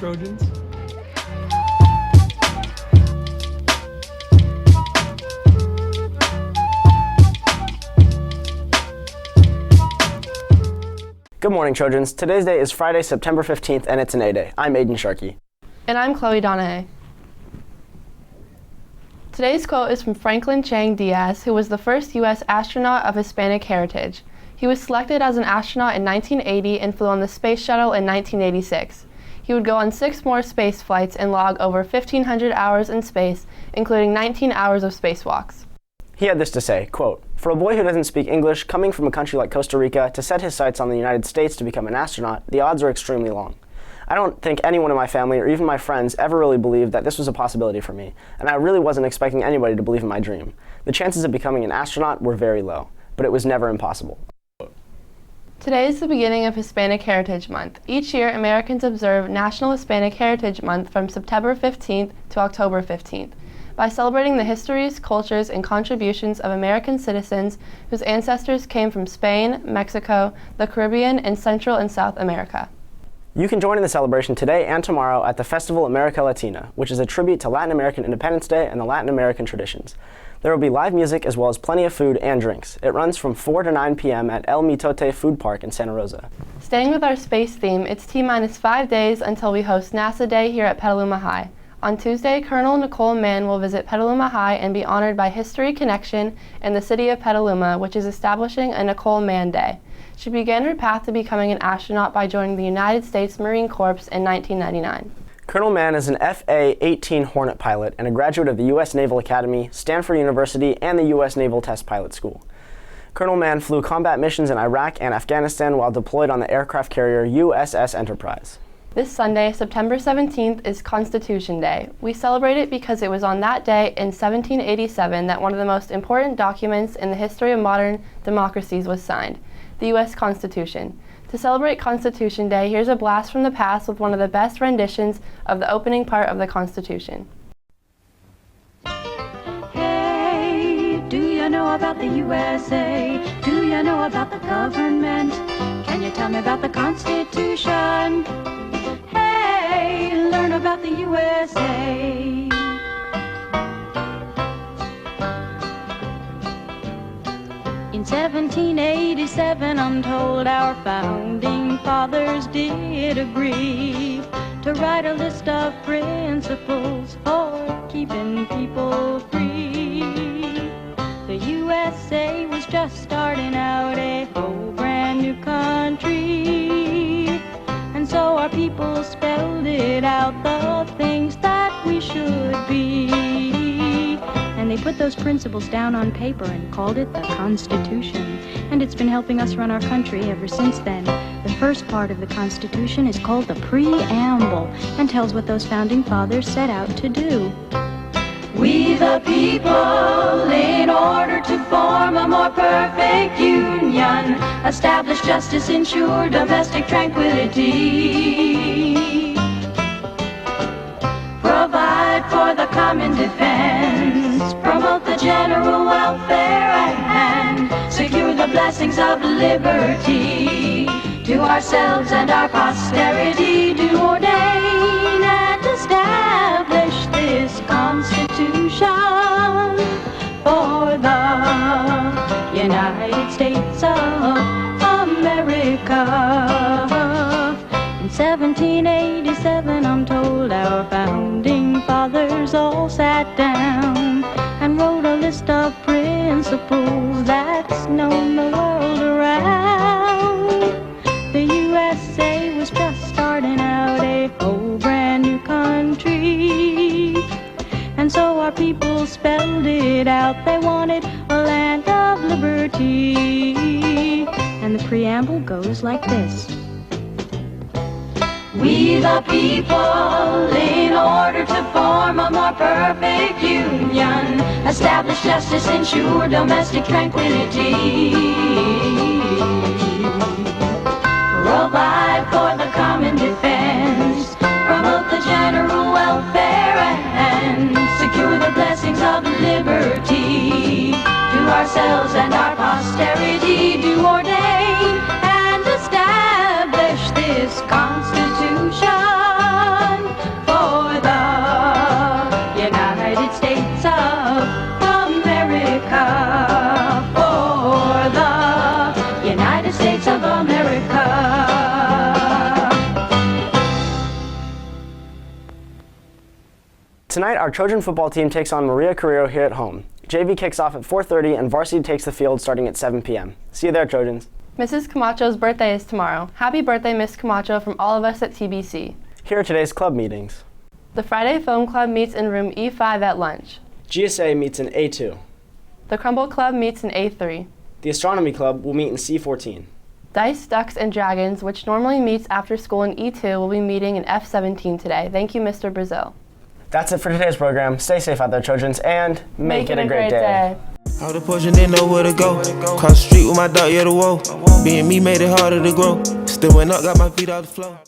Trojans. Good morning, Trojans. Today's day is Friday, September 15th, and it's an A-Day. I'm Aiden Sharkey. And I'm Chloe Donahue. Today's quote is from Franklin Chang Diaz, who was the first U.S. astronaut of Hispanic heritage. He was selected as an astronaut in 1980 and flew on the space shuttle in 1986. He would go on 6 more space flights and log over 1,500 hours in space, including 19 hours of spacewalks. He had this to say, quote, "For a boy who doesn't speak English, coming from a country like Costa Rica, to set his sights on the United States to become an astronaut, the odds are extremely long. I don't think anyone in my family or even my friends ever really believed that this was a possibility for me, and I really wasn't expecting anybody to believe in my dream. The chances of becoming an astronaut were very low, but it was never impossible." Today is the beginning of Hispanic Heritage Month. Each year, Americans observe National Hispanic Heritage Month from September 15th to October 15th. By celebrating the histories, cultures, and contributions of American citizens whose ancestors came from Spain, Mexico, the Caribbean, and Central and South America. You can join in the celebration today and tomorrow at the Festival America Latina, which is a tribute to Latin American Independence Day and the Latin American traditions. There will be live music as well as plenty of food and drinks. It runs from 4 to 9 p.m. at El Mitote Food Park in Santa Rosa. Staying with our space theme, it's T-minus 5 days until we host NASA Day here at Petaluma High. On Tuesday, Colonel Nicole Mann will visit Petaluma High and be honored by History Connection and the City of Petaluma, which is establishing a Nicole Mann Day. She began her path to becoming an astronaut by joining the United States Marine Corps in 1999. Colonel Mann is an FA-18 Hornet pilot and a graduate of the U.S. Naval Academy, Stanford University, and the U.S. Naval Test Pilot School. Colonel Mann flew combat missions in Iraq and Afghanistan while deployed on the aircraft carrier USS Enterprise. This Sunday, September 17th, is Constitution Day. We celebrate it because it was on that day in 1787 that one of the most important documents in the history of modern democracies was signed, the U.S. Constitution. To celebrate Constitution Day, here's a blast from the past with one of the best renditions of the opening part of the Constitution. Hey, do you know about the USA? Do you know about the government? Can you tell me about the Constitution? Hey, learn about the USA. In 1787, I'm told our founding fathers did agree to write a list of principles for keeping people free. The USA was just starting out, a whole brand new country, and so our people spelled it out, the things that we should be. And they put those principles down on paper and called it the Constitution. And it's been helping us run our country ever since then. The first part of the Constitution is called the Preamble and tells what those founding fathers set out to do. We the people, in order to form a more perfect union, establish justice, ensure domestic tranquility, provide for the common defense, promote the general welfare, and secure the blessings of liberty to ourselves and our posterity, do ordain and establish this Constitution for the United States of America. In 1787, I'm told our founding fathers all sat down and wrote a list of principles that's known the world around. The USA was just starting out, a whole brand new country, and so our people spelled it out. They wanted a land of liberty, and the preamble goes like this. We the people, in order to form a more perfect union, establish justice, ensure domestic tranquility, provide for the common defense, promote the general welfare, and secure the blessings of liberty to ourselves and our posterity, do ordain and establish this Constitution Tonight, our Trojan football team takes on Maria Carrillo here at home. JV kicks off at 4:30 and varsity takes the field starting at 7 p.m. See you there, Trojans. Mrs. Camacho's birthday is tomorrow. Happy birthday, Miss Camacho, from all of us at TBC. Here are today's club meetings. The Friday Foam Club meets in room E5 at lunch. GSA meets in A2. The Crumble Club meets in A3. The Astronomy Club will meet in C14. Dice, Ducks, and Dragons, which normally meets after school in E2, will be meeting in F17 today. Thank you, Mr. Brazil. That's it for today's program. Stay safe out there, Trojans, and make it a great day. All the portion didn't know where to go. Cross the street with my dog, yeah, the woe. Being me made it harder to grow. Still went up, got my feet off the floor.